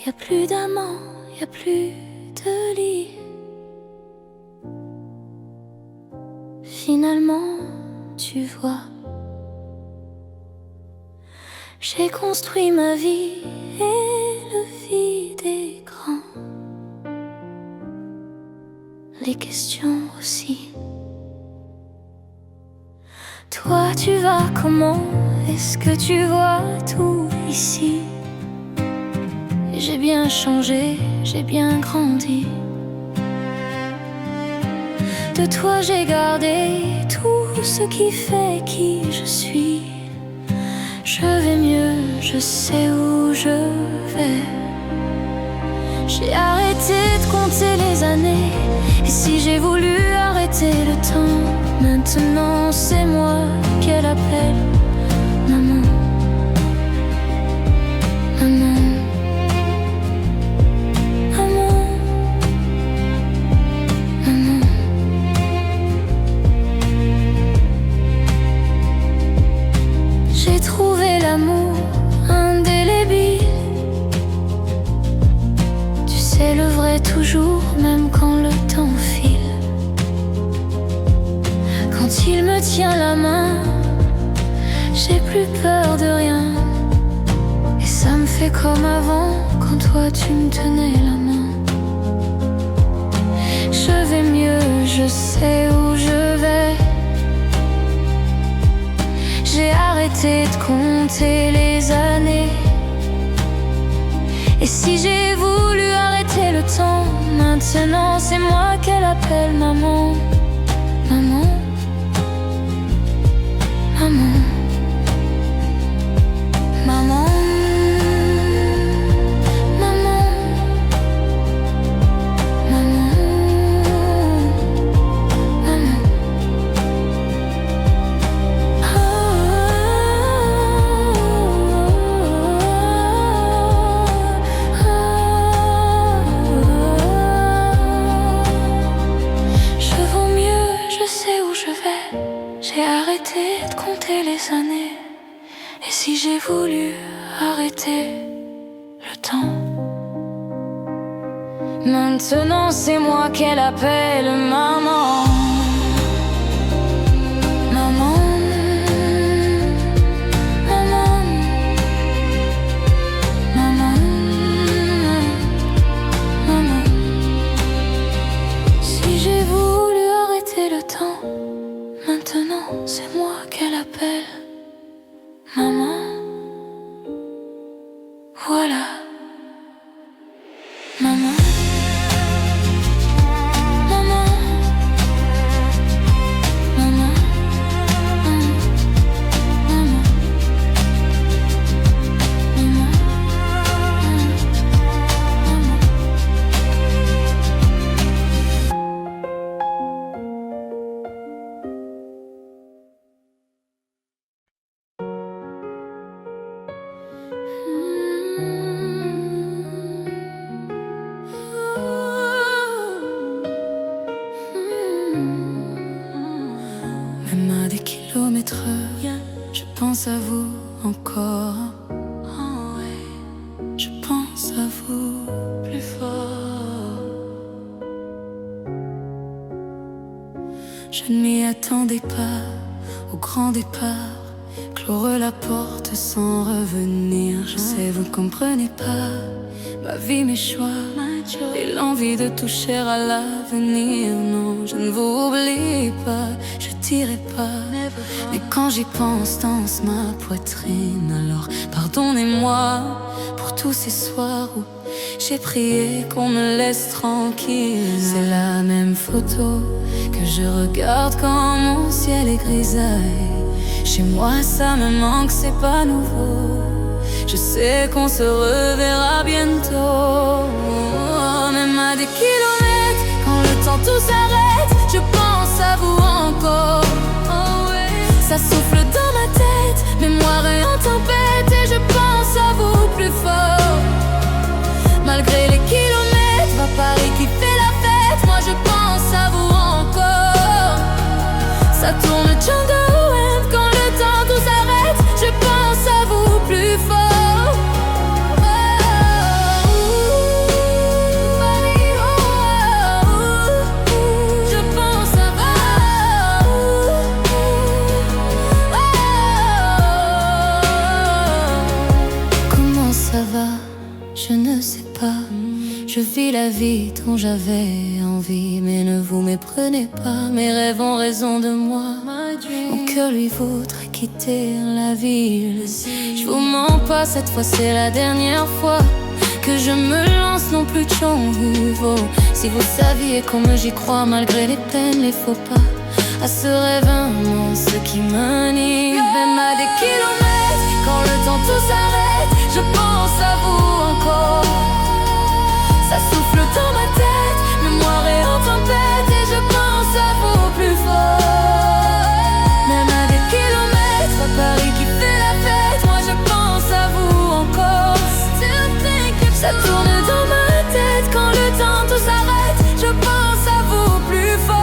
Y a plus d'amants, y a plus de lit. Finalement, tu vois, j'ai construit ma vie et le vide est grand. Les questions aussi. Toi, tu vas comment? Est-ce que tu vois tout ici? J'ai bien changé, j'ai bien grandi. De toi j'ai gardé tout ce qui fait qui je suis. Je vais mieux, je sais où je vais. J'ai arrêté de compter les années. Et si j'ai voulu arrêter le temps, maintenant c'est moi qu'elle appelle maman. Maman. L'amour indélébile, tu sais le vrai toujours, même quand le temps file. Quand il me tient la main, j'ai plus peur de rien. Et ça me fait comme avant, quand toi tu me tenais la main. Je vais mieux, je sais où je vais. J'ai arrêté de compter les années. Et si j'ai voulu arrêter le temps, maintenant c'est moi qu'elle appelle maman. Maman. Maman. Maman. J'ai arrêté de compter les années. Et si j'ai voulu arrêter le temps, maintenant c'est moi qu'elle appelle maman. Maman. Maman. Maman. Maman. Si j'ai voulu arrêter le temps, maintenant, c'est moi qu'elle appelle maman. Voilà, maman. Maman. Maman. Maman. Maman. Même à des kilomètres, je pense à vous encore. Oh ouais, je pense à vous plus fort. Je ne m'y attendais pas au grand départ. Clore la porte sans revenir. Je sais, vous comprenez pas ma vie, mes choix et l'envie de toucher à l'avenir. Non, je ne vous oublie pas, je dirai pas. Mais quand j'y pense, danse ma poitrine. Alors pardonnez-moi pour tous ces soirs où j'ai prié qu'on me laisse tranquille. C'est la même photo que je regarde quand mon ciel est grisaille. Chez moi ça me manque, c'est pas nouveau. Je sais qu'on se reverra bientôt. Même à des kilomètres, quand le temps tout s'arrête, je pense à vous encore. Oh ouais. Ça souffle dans ma tête, mémoire est en tempête. Et je pense à vous plus fort. Malgré les kilomètres, va Paris qui fait la fête. Moi je pense à vous encore. Ça tourne Django Webb quand le temps tout s'arrête. Je pense à vous plus fort. Oh, j'avais envie. Mais ne vous méprenez pas, mes rêves ont raison de moi. Mon cœur lui voudrait quitter la ville. Je vous mens pas, cette fois c'est la dernière fois que je me lance, non plus de chambouveau. Si vous saviez comme j'y crois, malgré les peines, les faux pas, à ce rêve immense qui m'anime. Même à des kilomètres, quand le temps tout s'arrête, je pense à vous encore. Ça souffle dans ma tête, mémoire est en tempête, et je pense à vous plus fort. Même à des kilomètres, à Paris qui fait la fête, moi je pense à vous encore. Ça tourne dans ma tête, quand le temps tout s'arrête, je pense à vous plus fort.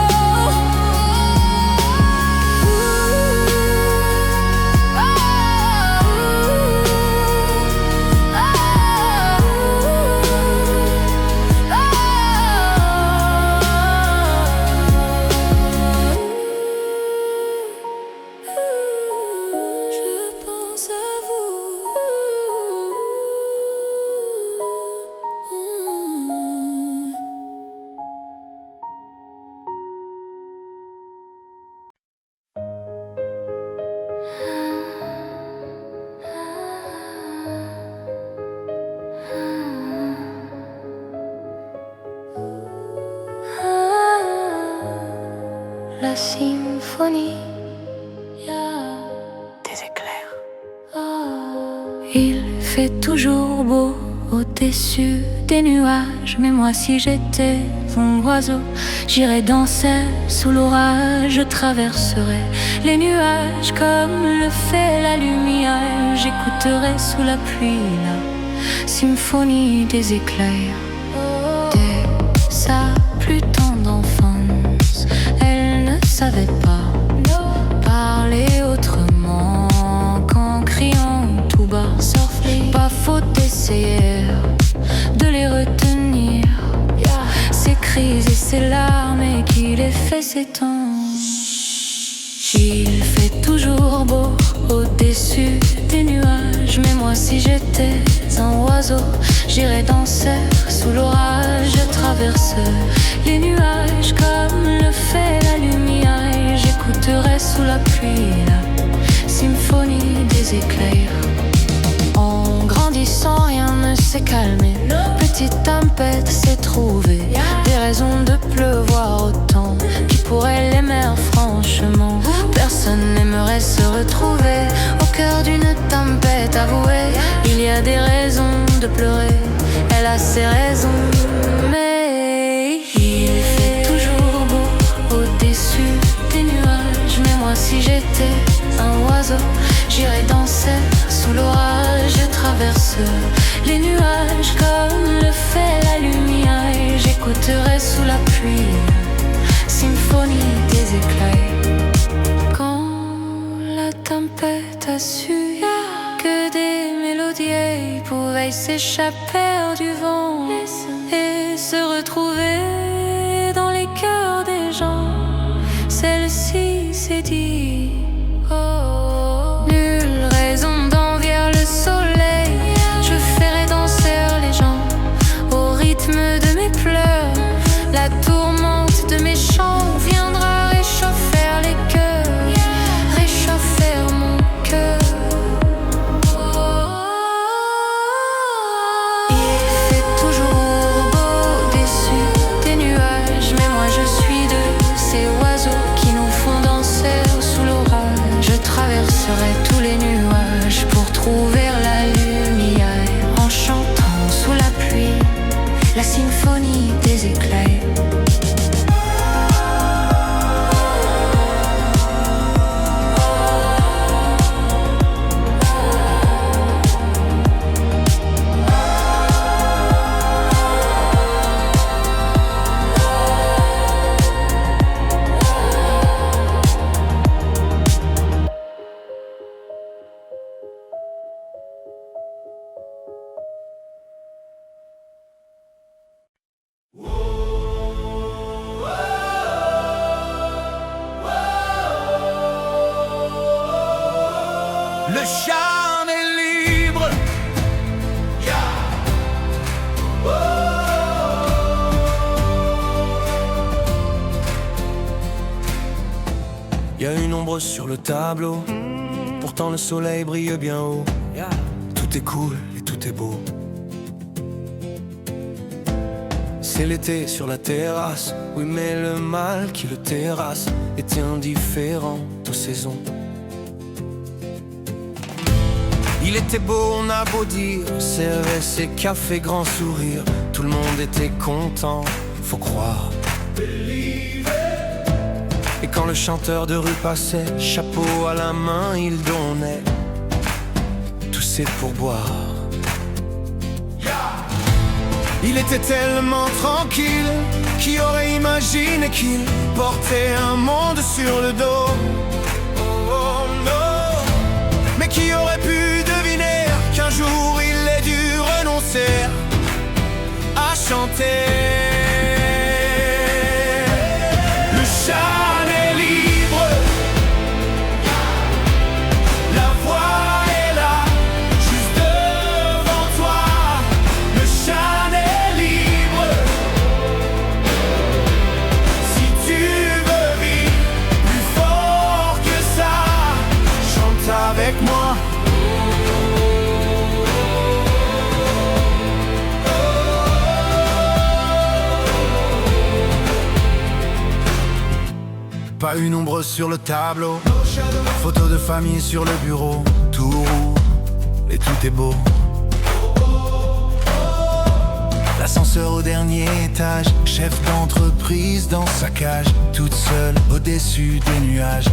La symphonie des éclairs. Il fait toujours beau au-dessus des nuages, mais moi si j'étais un oiseau, j'irais danser sous l'orage. Je traverserais les nuages comme le fait la lumière. J'écouterais sous la pluie la symphonie des éclairs. Dès sa plus tendre enfance, elle ne savait pas parler autrement qu'en criant tout bas. Pas faute d'essayer de les retenir, ces cris et ces larmes, et qui les fait s'étendre. Il fait toujours beau au-dessus des nuages, mais moi si j'étais un oiseau, j'irais danser sous l'orage. Je traverse les nuages comme le fait la lumière, et j'écouterais sous la pluie la symphonie des éclairs. En grandissant, rien ne s'est calmé. Petite tempête s'est trouvée, des raisons de pleuvoir autant. Qui pourrait l'aimer franchement? Personne n'aimerait se retrouver au cœur d'une tempête avouée. Il y a des raisons de pleurer, elle a ses raisons, mais il fait toujours beau au-dessus des nuages. Mais moi si j'étais un oiseau, j'irais danser sous l'orage. Je traverse les nuages comme le fait la lumière, et j'écouterais sous la pluie symphonie des éclairs. Quand la tempête a su que des mélodies pouvaient s'échapper du vent et se retrouver dans les cœurs des gens, celle-ci s'est dit: oh, nulle raison d'envier le soleil. Je ferai danser les gens au rythme de mes pleurs. La tourmente de mes chants viendra réchauffer les cœurs, réchauffer mon cœur. Il fait toujours beau au-dessus des nuages, mais moi je suis de ces oiseaux qui nous font danser sous l'orage. Je traverserai tous les nuages pour trouver la lumière, en chantant sous la pluie la symphonie des éclairs. Le charme est libre. Yeah. Oh. Y a une ombre sur le tableau, pourtant le soleil brille bien haut. Tout est cool et tout est beau. C'est l'été sur la terrasse, oui mais le mal qui le terrasse est indifférent aux saisons. Il était beau, on a beau dire, CES et café, grand sourire, tout le monde était content, faut croire. Et quand le chanteur de rue passait, chapeau à la main, il donnait tout c'est pour boire. Il était tellement tranquille, qui aurait imaginé qu'il portait un monde sur le dos. Oh non, mais qui aurait pu deviner qu'un jour il ait dû renoncer à chanter. Le chant est libre, la voix est là, juste devant toi. Le chant est libre, si tu veux vivre plus fort que ça, chante avec moi. Pas une ombre sur le tableau, photo de famille sur le bureau, tout roule et tout est beau. L'ascenseur au dernier étage, chef d'entreprise dans sa cage, toute seule au-dessus des nuages.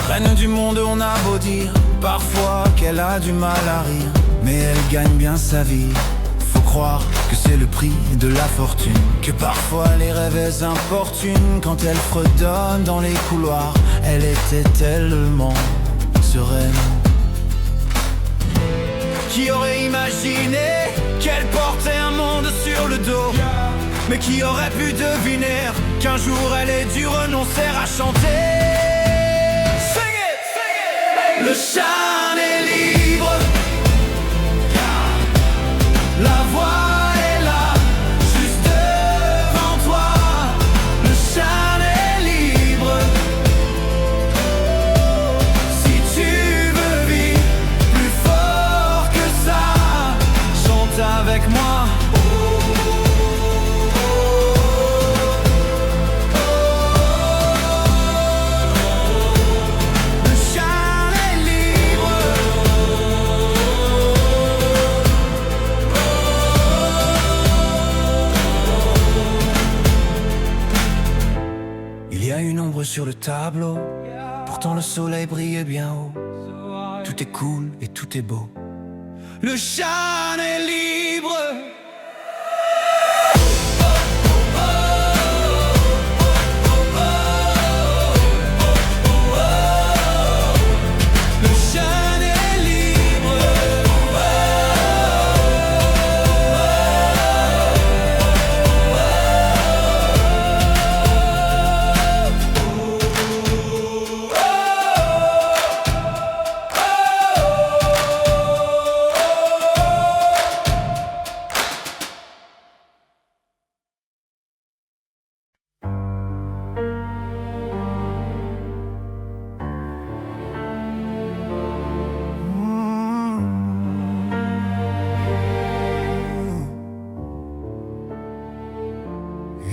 Reine du monde, on a beau dire parfois qu'elle a du mal à rire, mais elle gagne bien sa vie. Faut croire que c'est le prix de la fortune, que parfois les rêves importunent. Quand elle fredonne dans les couloirs, elle était tellement sereine. Qui aurait imaginé qu'elle portait un monde sur le dos? Mais qui aurait pu deviner qu'un jour elle ait dû renoncer à chanter? Sing it, sing it. Le chant est libre, la voix est là, juste devant toi. Le chant est libre, si tu veux vivre plus fort que ça, chante avec moi. Le chant est libre, il y a une ombre sur le tableau, pourtant le soleil brille bien haut. Tout est cool et tout est beau. Le chant est libre. Le chant est libre.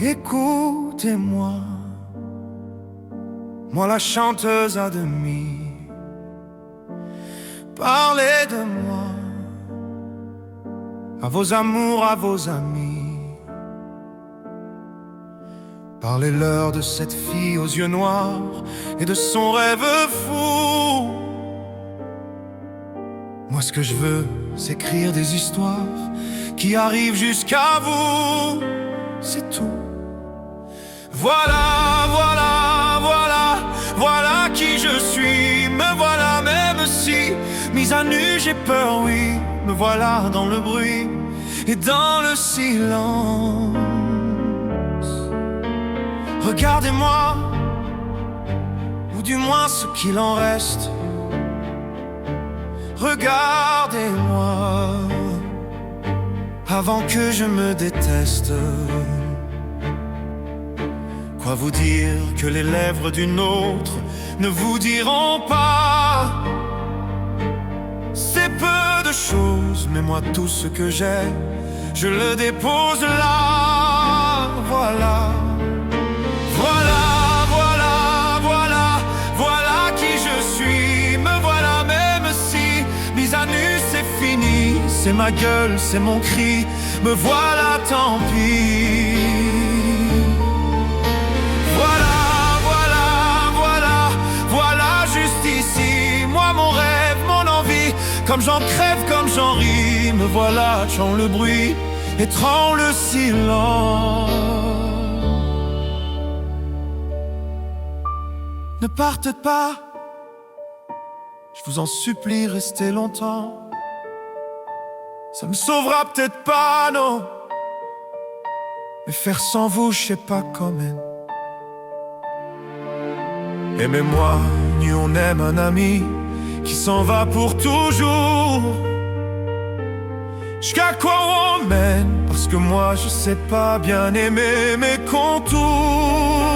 Écoutez-moi, moi la chanteuse à demi, parlez de moi à vos amours, à vos amis. Parlez-leur de cette fille aux yeux noirs et de son rêve fou. Moi ce que je veux, c'est écrire des histoires qui arrivent jusqu'à vous, c'est tout. Voilà, voilà, voilà, voilà qui je suis. Me voilà même si, mise à nu, j'ai peur, oui. Me voilà dans le bruit et dans le silence. Regardez-moi, ou du moins ce qu'il en reste. Regardez-moi, avant que je me déteste. Quoi vous dire que les lèvres d'une autre ne vous diront pas? C'est peu de choses, mais moi tout ce que j'ai, je le dépose là. Voilà. Voilà, voilà, voilà, voilà qui je suis. Me voilà même si mise à nu c'est fini. C'est ma gueule, c'est mon cri. Me voilà, tant pis. Voilà, voilà, voilà, voilà juste ici. Moi mon rêve, mon envie. Comme j'en crève, comme j'en ris. Me voilà, chant le bruit et tremble le silence. Ne partez pas, je vous en supplie, restez longtemps. Ça me sauvera peut-être pas, non, mais faire sans vous, je sais pas comment. Aimez-moi, ni on aime un ami qui s'en va pour toujours. Jusqu'à quoi on mène? Parce que moi je sais pas bien aimer mes contours.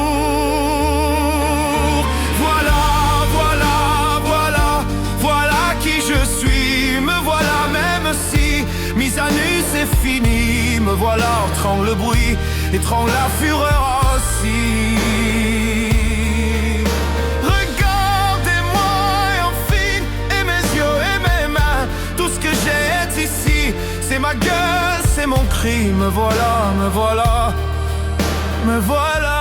Mise à nu c'est fini, me voilà entrant le bruit, étrangle la fureur aussi. Regardez-moi et enfin, et mes yeux et mes mains, tout ce que j'ai est ici. C'est ma gueule, c'est mon cri, me voilà, me voilà, me voilà.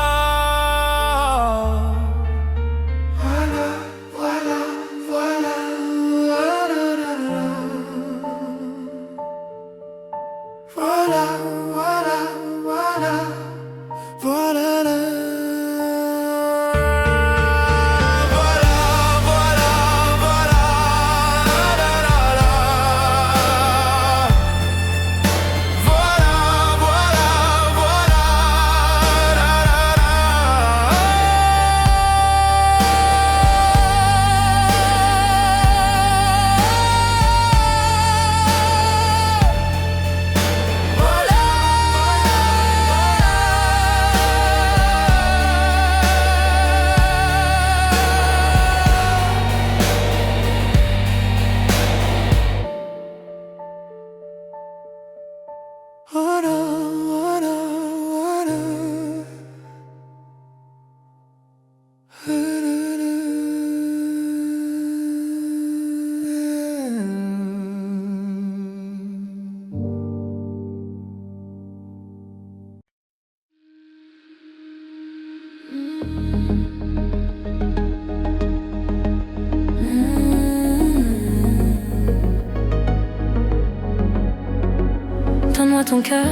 Donne-moi ton cœur,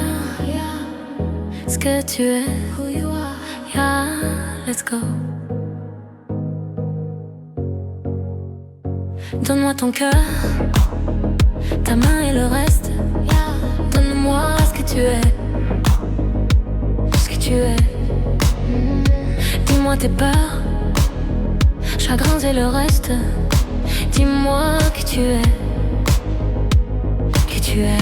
ce que tu es, yeah, let's go. Donne-moi ton cœur, ta main et le reste, donne-moi ce que tu es, ce que tu es. Dis-moi tes peurs, chagrins et le reste, dis-moi qui tu es, qui tu es.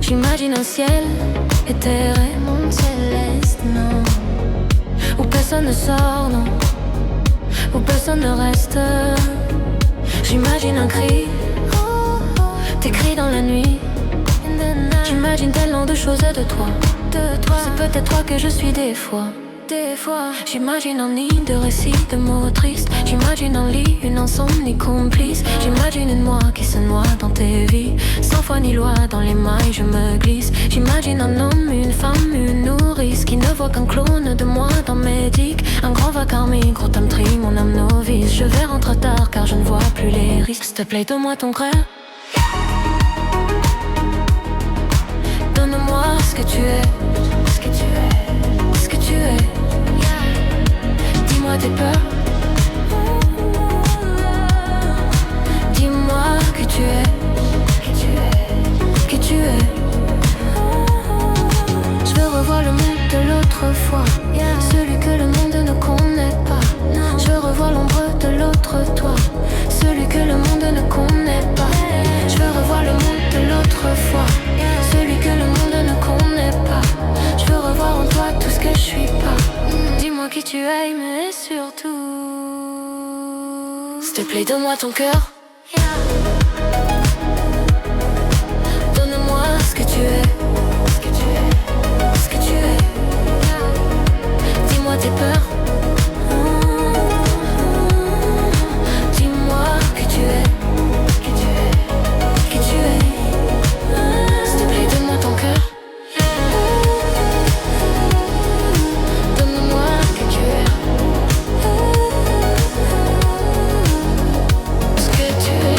J'imagine un ciel éthéré, monde céleste, non, où personne ne sort, non, où personne ne reste. J'imagine un cri, tes cris dans la nuit. J'imagine tellement de choses de toi. C'est peut-être toi que je suis des fois. J'imagine un nid de récits, de mots tristes. J'imagine un lit, une insomnie complice. J'imagine une moi qui se noie dans tes vies. Sans foi ni loi, dans les mailles je me glisse. J'imagine un homme, une femme, une nourrice qui ne voit qu'un clone de moi dans mes digues. Un grand va karmique, gros tam tri, mon âme novice. Je vais rentrer tard car je ne vois plus les risques. S'il te plaît, donne-moi ton cœur. Donne-moi ce que tu es, ce que tu es, ce que tu es. Dis-moi tes peurs. Dis-moi que tu es, que tu es, que tu es. Je veux revoir le monde de l'autre fois, celui que le monde ne connaît pas. Je revois l'ombre de l'autre toi, celui que le monde ne connaît pas. Je veux revoir le monde de l'autre fois, celui que le monde ne connaît pas. Je veux revoir en toi tout ce que je suis pas. surtout. S'il te plaît, donne-moi ton cœur. Donne-moi ce que tu es. Ce que tu es. Ce que tu es. Dis-moi tes peurs. Dis-moi que tu es. Que tu es. Que tu es. S'il te plaît, donne-moi ton cœur. Donne-moi que tu es. Ce que tu es.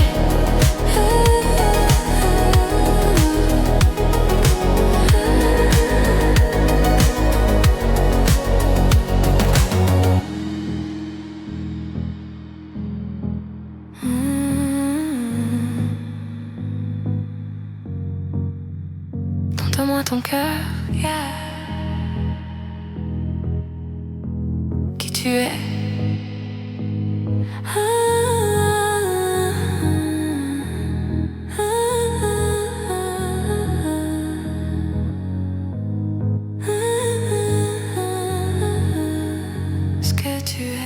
Donne-moi ton cœur, yeah. Qui tu es. Ce que tu es.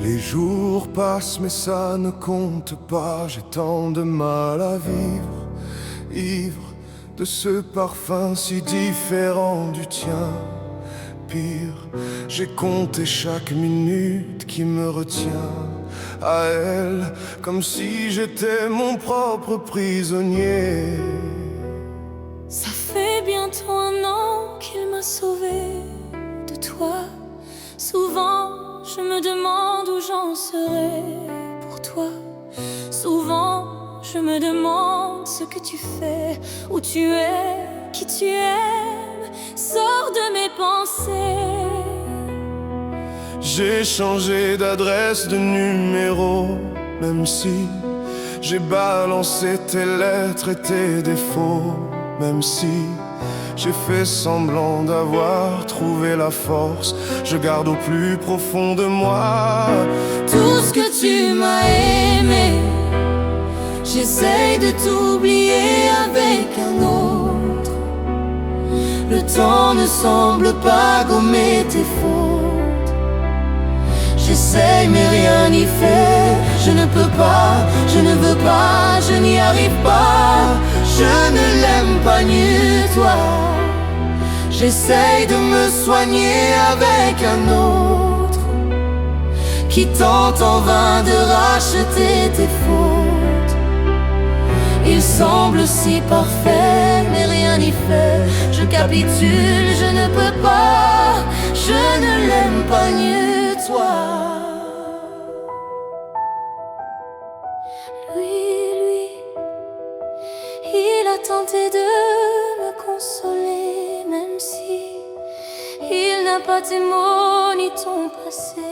Les jours passent mais ça ne compte pas. J'ai tant de mal à vivre, ivre de ce parfum si différent du tien. Pire, j'ai compté chaque minute qui me retient à elle, comme si j'étais mon propre prisonnier. Ça fait bientôt 1 an qu'il m'a sauvé de toi. Souvent je me demande où j'en serai pour toi. Souvent je me demande ce que tu fais, où tu es, qui tu aimes. Sors de mes pensées. J'ai changé d'adresse, de numéro, même si j'ai balancé tes lettres et tes défauts. Même si j'ai fait semblant d'avoir trouvé la force, je garde au plus profond de moi tout ce que tu m'as aimé. J'essaye de t'oublier avec un autre. Le temps ne semble pas gommer tes fautes. J'essaye mais rien n'y fait. Je ne peux pas, je ne veux pas, je n'y arrive pas. Je ne l'aime pas mieux toi. J'essaye de me soigner avec un autre qui tente en vain de racheter tes fautes. Il semble si parfait, mais rien n'y fait. Je capitule, je ne peux pas. Je ne l'aime pas mieux toi. Lui, il a tenté de me consoler, même si il n'a pas tes mots ni ton passé,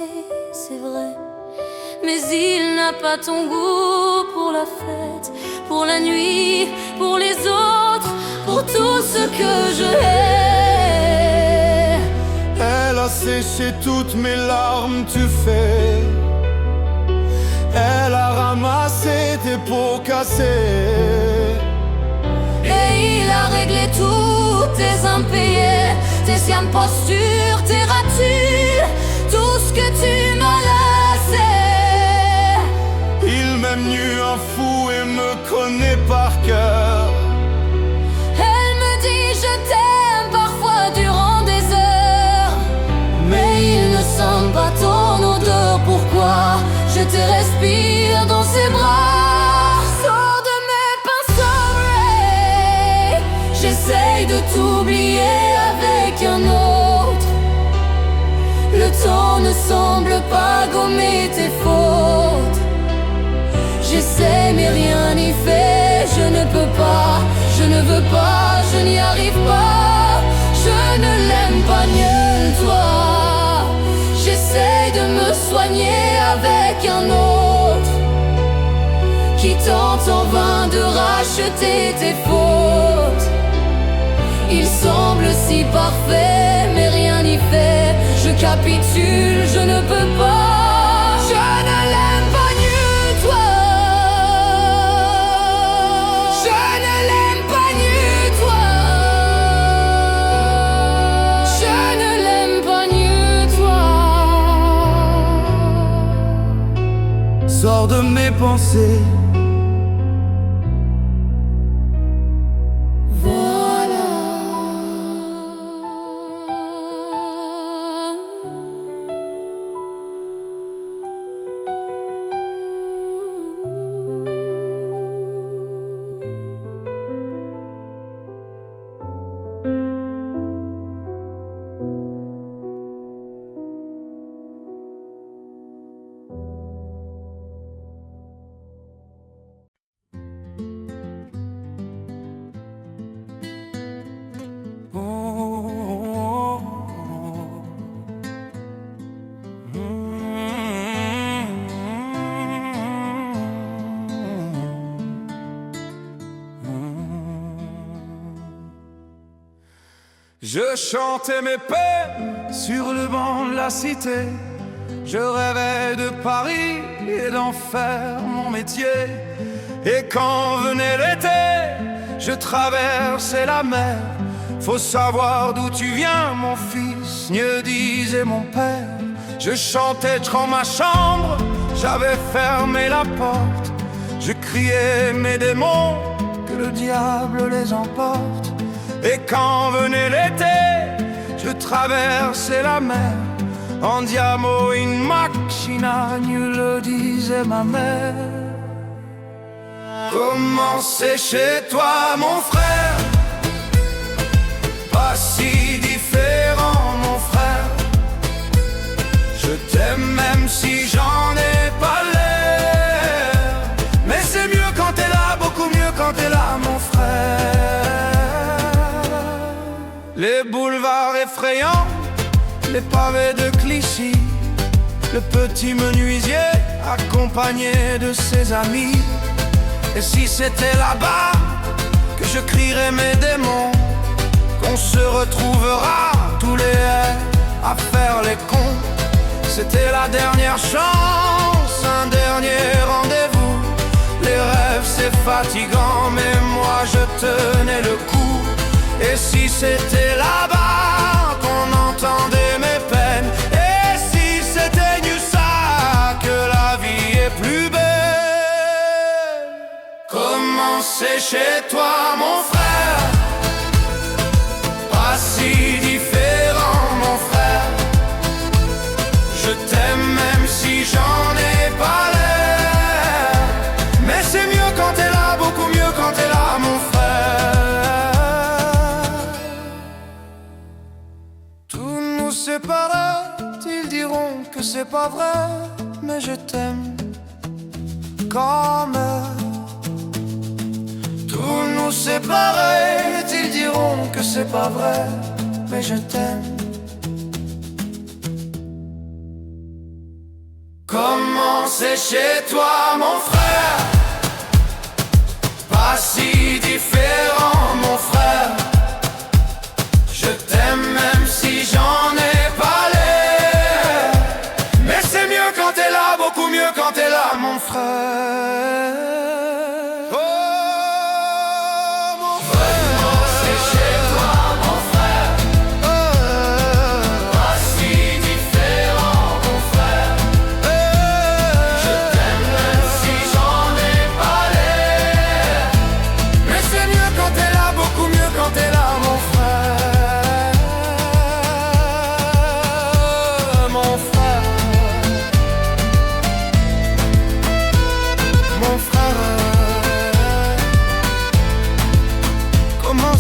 c'est vrai. Mais il n'a pas ton goût pour la fête, pour la nuit, pour les autres, pour tout ce que je hais. Elle a séché toutes mes larmes, tu fais. Elle a ramassé tes pots cassés. Et il a réglé tous tes impayés, tes impostures, tes ratures, tout ce que tu m'as laissé. Il m'aime nu un fou et me connaît par cœur. Elle me dit je t'aime parfois durant des heures. Mais il ne sent pas ton odeur. Pourquoi je te respire dans ses bras? Sors de mes pinceaux, Ray. J'essaye de t'oublier avec un autre. Le temps ne semble pas gommer tes fautes. J'essaie mais rien n'y fait. Je ne peux pas, je ne veux pas, je n'y arrive pas. Je ne l'aime pas mieux toi. J'essaie de me soigner avec un autre qui tente en vain de racheter tes fautes. Il semble si parfait, mais rien n'y fait. Je capitule, je ne peux pas. Je ne l'aime pas mieux toi. Je ne l'aime pas mieux toi. Je ne l'aime pas mieux toi. Sors de mes pensées. Je chantais mes peines Sur le banc de la cité, je rêvais de Paris et d'en faire mon métier. Et quand venait l'été, je traversais la mer. Faut savoir d'où tu viens, mon fils, me disait mon père. Je chantais dans ma chambre, j'avais fermé la porte. Je criais mes démons, que le diable les emporte. Et quand venait l'été, je traversais la mer. Andiamo in macchina, le disait ma mère. Comment c'est chez toi, mon frère? Pas si différent, mon frère. Je t'aime même si j'en ai pas l'air. Mais c'est mieux quand t'es là, beaucoup mieux quand t'es là, mon frère. Les boulevards effrayants, les pavés de Clichy, le petit menuisier accompagné de ses amis. Et si c'était là-bas que je crierais mes démons, qu'on se retrouvera tous les hairs à faire les cons. C'était la dernière chance, un dernier rendez-vous. Les rêves c'est fatigant, mais moi je tenais le coup. Et si c'était là-bas qu'on entendait mes peines, et si c'était nu ça, que la vie est plus belle. Comment c'est chez toi, mon frère? Pas si différent, mon frère. Je t'aime même si j'en ai pas l'air. Mais c'est mieux quand t'es là, beaucoup mieux quand t'es là, mon frère. Tous nous séparés, ils diront que c'est pas vrai, mais je t'aime quand même. Tous nous séparés, ils diront que c'est pas vrai, mais je t'aime. Comment c'est chez toi, mon frère? Pas si différent, mon frère. Je t'aime même si j'en ai pas l'air. Mais c'est mieux quand t'es là, beaucoup mieux quand t'es là, mon frère.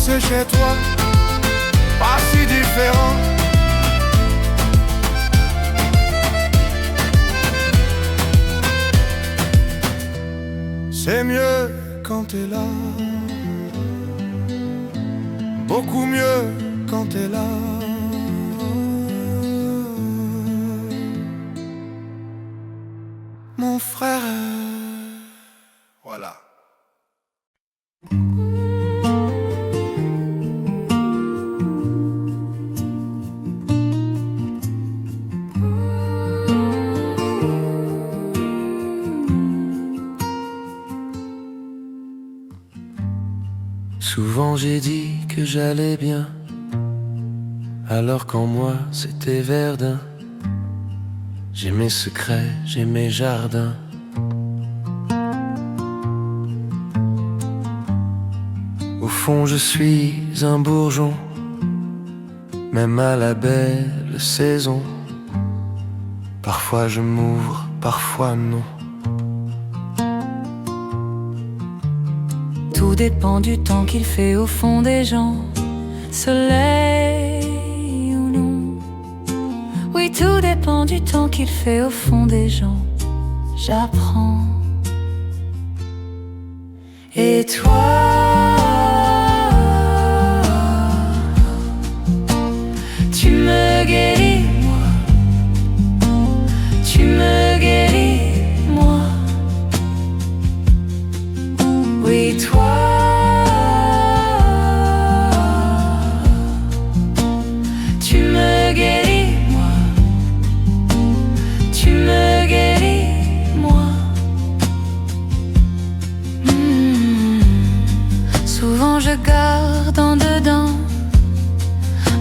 C'est chez toi, pas si différent. C'est mieux quand t'es là, beaucoup mieux quand t'es là. Mon frère. Voilà. Souvent j'ai dit que j'allais bien, alors qu'en moi c'était Verdun. J'ai mes secrets, j'ai mes jardins. Au fond je suis un bourgeon, même à la belle saison. Parfois je m'ouvre, parfois non. Tout dépend du temps qu'il fait au fond des gens, soleil ou non. Oui, tout dépend du temps qu'il fait au fond des gens. J'apprends. Et toi, tu me guéris, moi. Tu me guéris, moi. Oui, toi, tu me guéris, moi. Tu me guéris, moi. Souvent je garde en dedans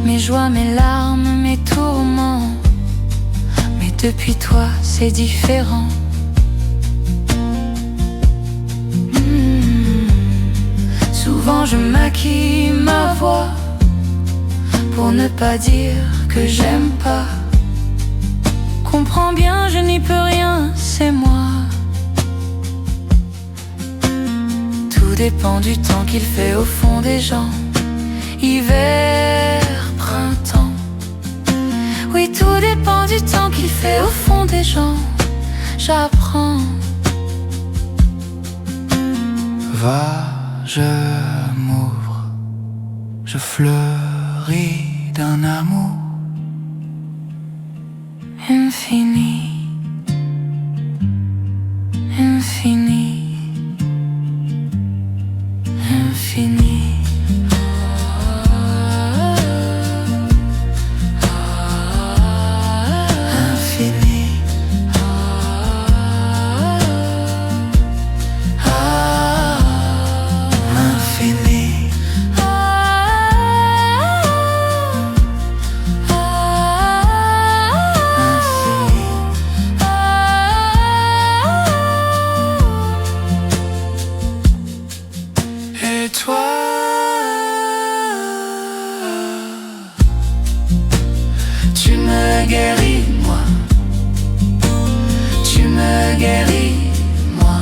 mes joies, mes larmes, mes tourments. Mais depuis toi, c'est différent. Souvent je maquille ma voix pour ne pas dire que j'aime pas. Comprends bien, je n'y peux rien, c'est moi. Tout dépend du temps qu'il fait au fond des gens. Hiver, printemps. Oui, tout dépend du temps qu'il fait au fond des gens. J'apprends. Va, je m'ouvre, je fleuris d'un amour Infini, infini, infini. Et toi, tu me guéris, moi. Tu me guéris, moi.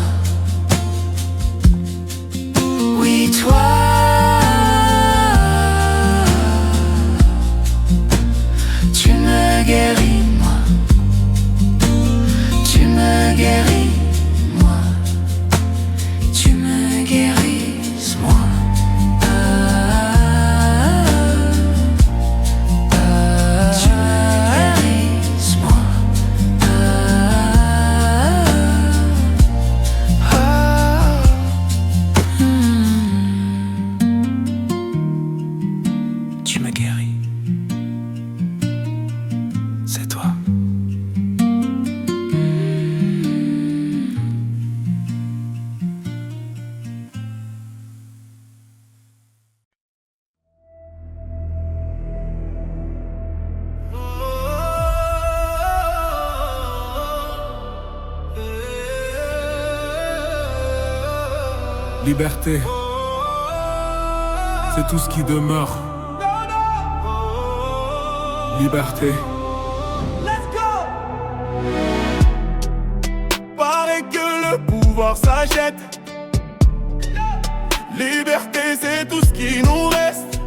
Oui, toi, tu me guéris, moi. Tu me guéris, moi. Tu me guéris, moi. Tu me guéris. C'est toi. Liberté, c'est tout ce qui demeure. Liberté. Paraît que le pouvoir s'achète. Liberté, c'est tout ce qui nous reste.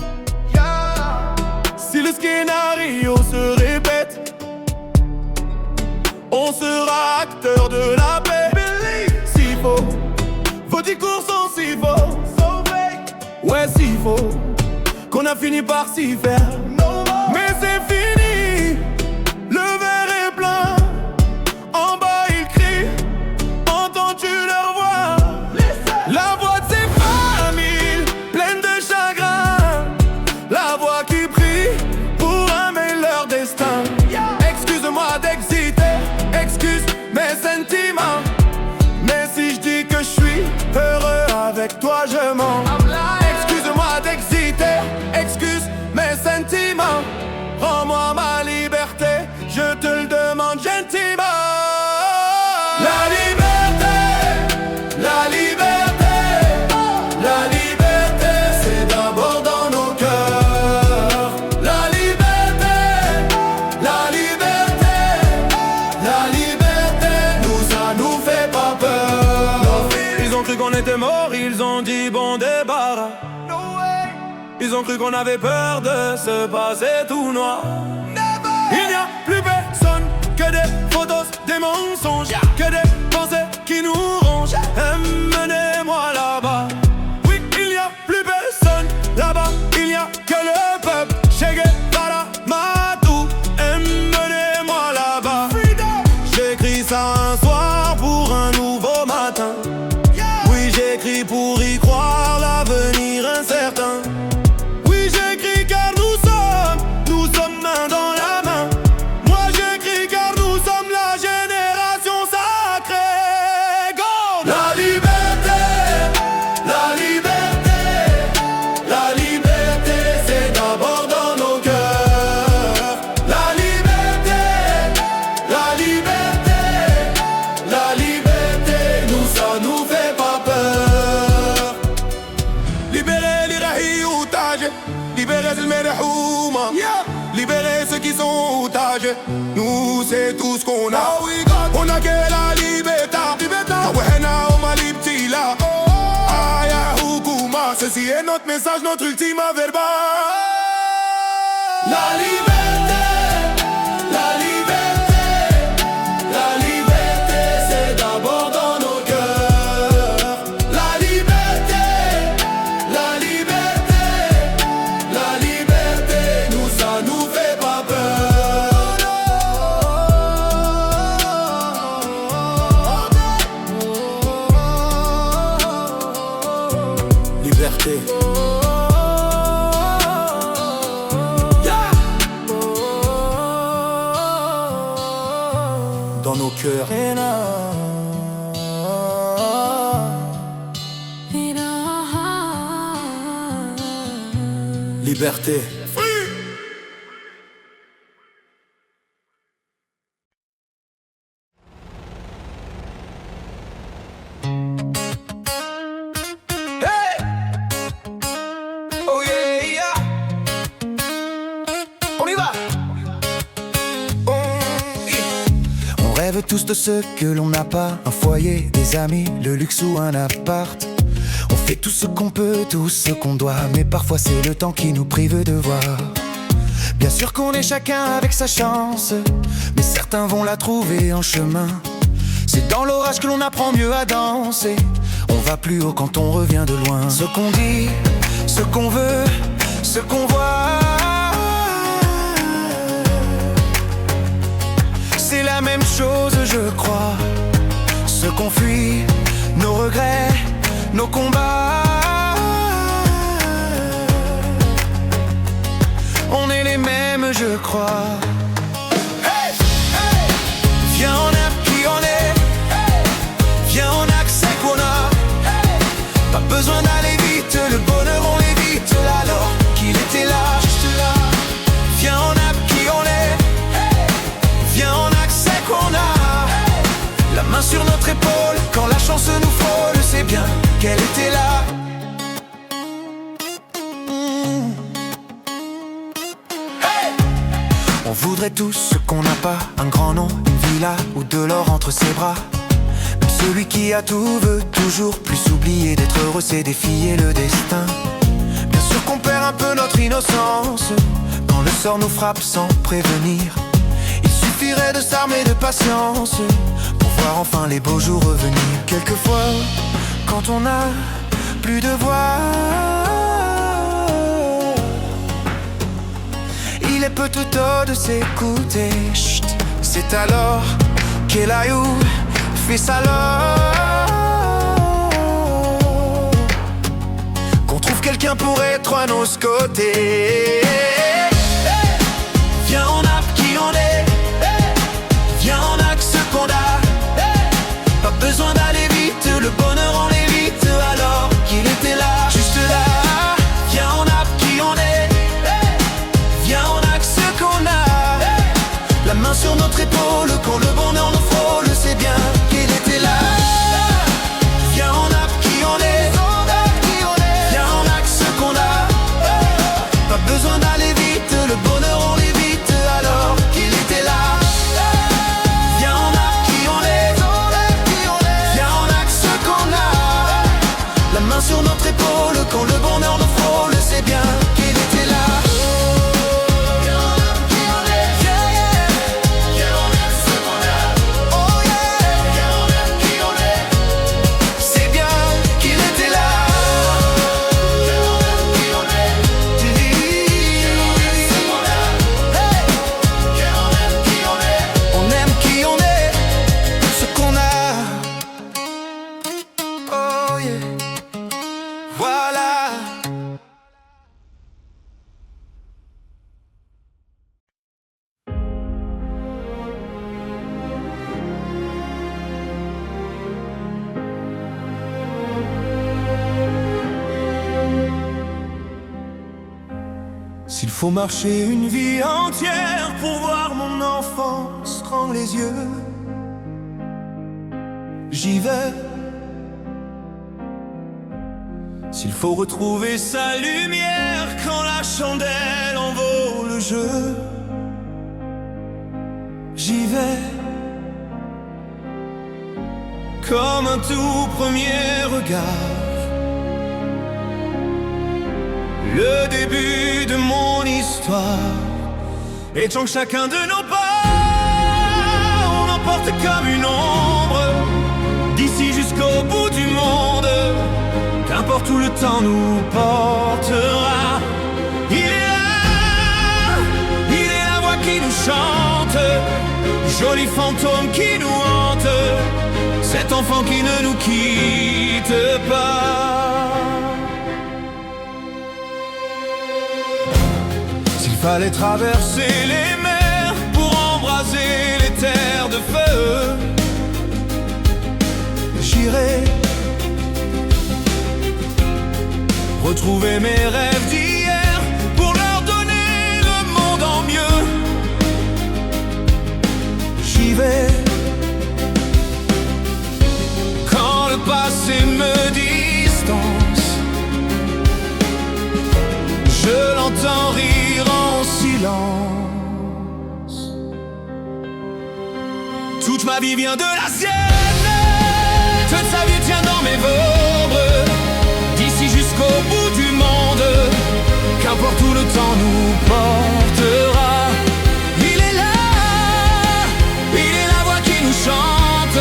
Si le scénario se répète, on sera acteur de la paix. S'il faut, vos discours sont si faux. Ouais, s'il faut, qu'on a fini par s'y faire. Mais c'est fini, le verre est plein. En bas ils crient, entends-tu leur voix? La voix de ces familles La liberté, la liberté, la liberté, c'est d'abord dans nos cœurs. La liberté, la liberté, la liberté, nous ça nous fait pas peur. Ils ont cru qu'on était morts, ils ont dit bon débarras. Ils ont cru qu'on avait peur de se passer tout noir. Il n'y a plus personne que des photos, des mensonges, que des pensées qui nous rongent. Emmenez-moi là-bas. Oui, il n'y a plus personne là-bas. Il n'y a que le peuple. Che Guevara, Matou. Emmenez-moi là-bas. J'écris ça un soir pour un nouveau matin. Oui, j'écris pour y croire, l'avenir incertain. Oui, j'écris car nous sommes main dans la main. Moi j'écris car nous sommes la génération sacrée. Go! La liberté, la liberté, la liberté, c'est d'abord dans nos cœurs. La liberté, la liberté, la liberté, nous ça nous fait pas peur. Libérer les rahis otages, libérer le merhouma, libérer ceux qui sont otages. Nous c'est tout ce qu'on a. On a que la liberté. Tawahena o malibtila. Aya hukuma. Ceci est notre message, notre ultima verba. La liberté, la liberté, la liberté, c'est d'abord dans nos cœurs. La liberté, la liberté, la liberté, nous ça nous fait pas peur. Liberté. Dans nos cœurs. Liberté. Hey! Oh yeah, yeah. On y va. On rêve tous de ce que l'on n'a pas. Un foyer, des amis, le luxe ou un appart. On fait tout ce qu'on peut, tout ce qu'on doit. Mais parfois c'est le temps qui nous prive de voir. Bien sûr qu'on est chacun avec sa chance, mais certains vont la trouver en chemin. C'est dans l'orage que l'on apprend mieux à danser. On va plus haut quand on revient de loin. Ce qu'on dit, ce qu'on veut, ce qu'on voit, c'est la même chose je crois. Ce qu'on fuit, nos regrets, nos combats, on est les mêmes je crois. Hey, hey. Viens on aime qui on est, hey. Viens on accepte qu'on a, hey. Pas besoin d'aller vite, le bonheur on l'évite. Alors qu'il était là, juste là. Viens on aime qui on est, hey. Viens on accepte qu'on a, hey. La main sur notre épaule, quand la chance nous frôle, c'est bien qu'elle était là. On voudrait tous ce qu'on n'a pas, un grand nom, une villa ou de l'or entre ses bras. Même celui qui a tout veut toujours plus oublier d'être heureux, c'est défier le destin. Bien sûr qu'on perd un peu notre innocence quand le sort nous frappe sans prévenir. Il suffirait de s'armer de patience pour voir enfin les beaux jours revenir. Quelquefois, quand on n'a plus de voix, il est peu tout tôt de s'écouter. Chut, c'est alors qu'Elayou fait sa qu'on trouve quelqu'un pour être à nos côtés. Hey, viens on a qui on est, hey, viens on a que ce qu'on a, hey, pas besoin d'aller vite, le bonheur on l'évite. Alors qu'il était là, juste là. Viens on a qui on est, hey, viens on a que ce qu'on a, hey, la main sur notre épaule, quand le bonheur nous frôle, c'est bien qu'il est S'il faut marcher une vie entière pour voir mon enfance rendre les yeux, j'y vais. S'il faut retrouver sa lumière quand la chandelle en vaut le jeu, j'y vais. Comme un tout premier regard, le début de mon histoire. Et tant que chacun de nos pas, on emporte comme une ombre, d'ici jusqu'au bout du monde, qu'importe où le temps nous portera. Il est la voix qui nous chante, joli fantôme qui nous hante, cet enfant qui ne nous quitte pas. S'il fallait traverser les mers pour embraser les terres de feu, j'irai. Retrouver mes rêves d'hier pour leur donner le monde en mieux, j'y vais. Quand le passé me distance, je l'entends rire en silence. Toute ma vie vient de la sienne, toute sa vie tient dans mes membres, d'ici jusqu'au bout du monde, qu'importe où le temps nous portera. Il est là, il est la voix qui nous chante,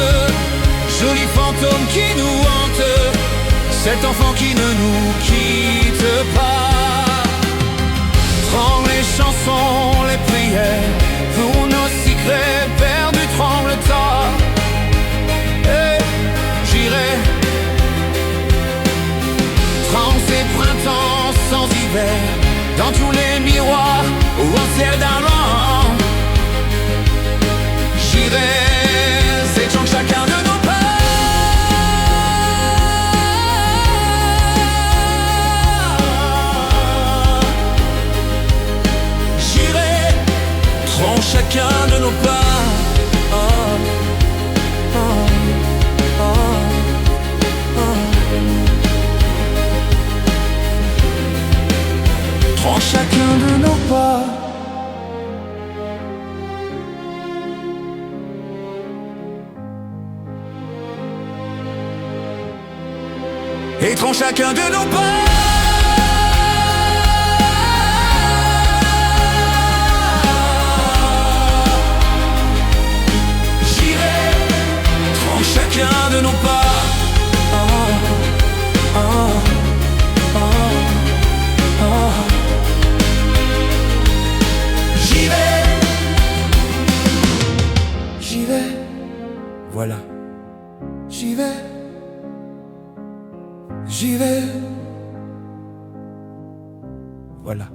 joli fantôme qui nous hante, cet enfant qui ne nous quitte pas. Tremble les chansons, les prières, pour nos secrets perdus tremble le temps. Et j'irai. Tremble ces printemps sans hiver, dans tous les miroirs ou en ciel d'argent. J'irai, c'est chacun de nos pas. Chacun de nos pas, oh, oh, oh, oh. Prends chacun de nos pas. Et prends chacun de nos pas. Chacun de nos pas, oh, oh, oh, oh. J'y vais, voilà. J'y vais, voilà.